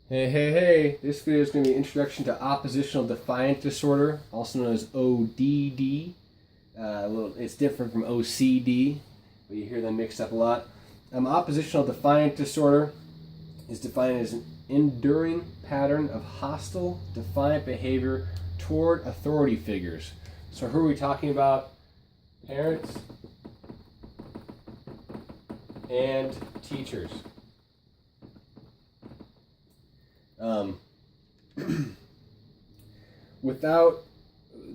Hey, this video is going to be an introduction to Oppositional Defiant Disorder, also known as ODD. It's different from OCD, but you hear them mixed up a lot. Oppositional Defiant Disorder is defined as an enduring pattern of hostile, defiant behavior toward authority figures. So who are we talking about? Parents and teachers. Without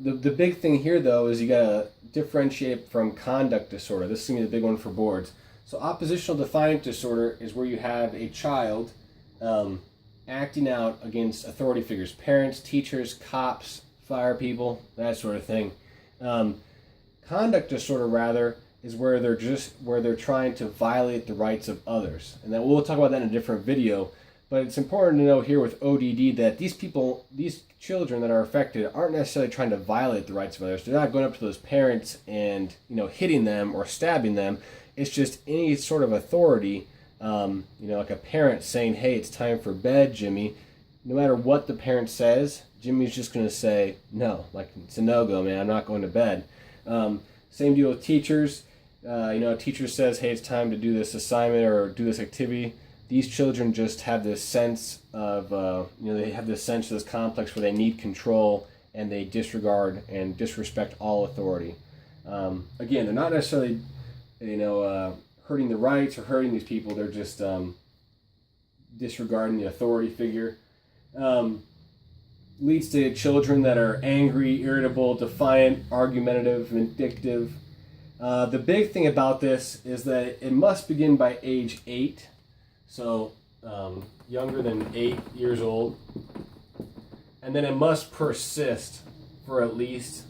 the big thing here though is you gotta differentiate from conduct disorder. This is gonna be the big one for boards. So oppositional defiant disorder is where you have a child acting out against authority figures, parents, teachers, cops, fire people, that sort of thing. Conduct disorder rather is where they're trying to violate the rights of others, and then we'll talk about that in a different video. But it's important to know here with ODD that these children that are affected aren't necessarily trying to violate the rights of others. They're not going up to those parents and hitting them or stabbing them. It's just any sort of authority, like a parent saying, "Hey, it's time for bed, Jimmy." No matter what the parent says, Jimmy's just going to say no. Like, it's a no-go, man. I'm not going to bed. Same deal with teachers. A teacher says, "Hey, it's time to do this assignment or do this activity." These children just have this sense of, they have this sense of this complex where they need control and they disregard and disrespect all authority. Again, they're not necessarily, hurting the rights or hurting these people. They're just disregarding the authority figure. Leads to children that are angry, irritable, defiant, argumentative, vindictive. The big thing about this is that it must begin by age 8. So younger than 8 years old, and then it must persist for at least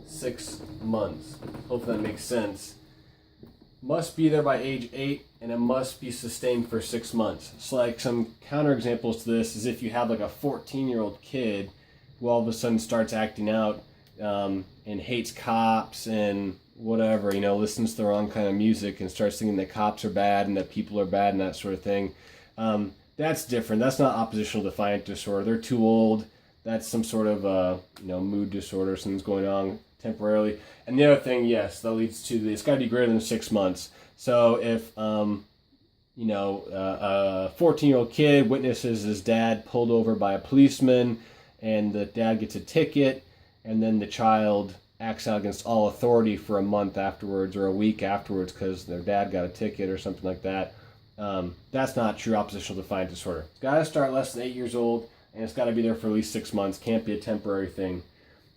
6 months. Hopefully that makes sense. Must be there by age 8, and it must be sustained for 6 months. So like some counterexamples to this is if you have like a 14-year-old kid who all of a sudden starts acting out and hates cops and whatever, listens to the wrong kind of music and starts thinking that cops are bad and that people are bad and that sort of thing. That's different. That's not oppositional defiant disorder. They're too old. That's some sort of, mood disorder. Something's going on temporarily. And the other thing, yes, that leads to it's got to be greater than 6 months. So if, a 14-year-old kid witnesses his dad pulled over by a policeman and the dad gets a ticket, and then the child acts out against all authority for a month afterwards or a week afterwards because their dad got a ticket or something like that. That's not true oppositional defiant disorder. It's got to start less than 8 years old, and it's got to be there for at least 6 months. Can't be a temporary thing.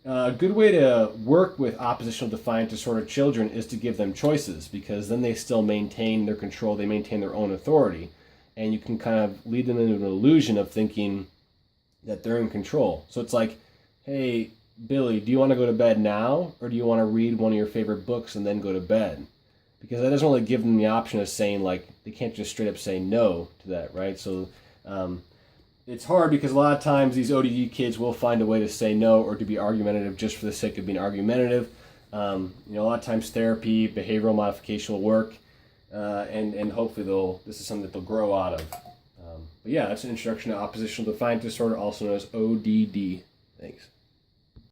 A good way to work with oppositional defiant disorder children is to give them choices, because then they still maintain their control, they maintain their own authority, and you can kind of lead them into an illusion of thinking that they're in control. So it's like, "Hey, Billy, do you want to go to bed now, or do you want to read one of your favorite books and then go to bed?" Because that doesn't really give them the option of saying, like, they can't just straight up say no to that, right? So it's hard because a lot of times these ODD kids will find a way to say no or to be argumentative just for the sake of being argumentative. A lot of times therapy, behavioral modification will work, and hopefully this is something that they'll grow out of. But yeah, that's an introduction to oppositional defiant disorder, also known as ODD. Thanks.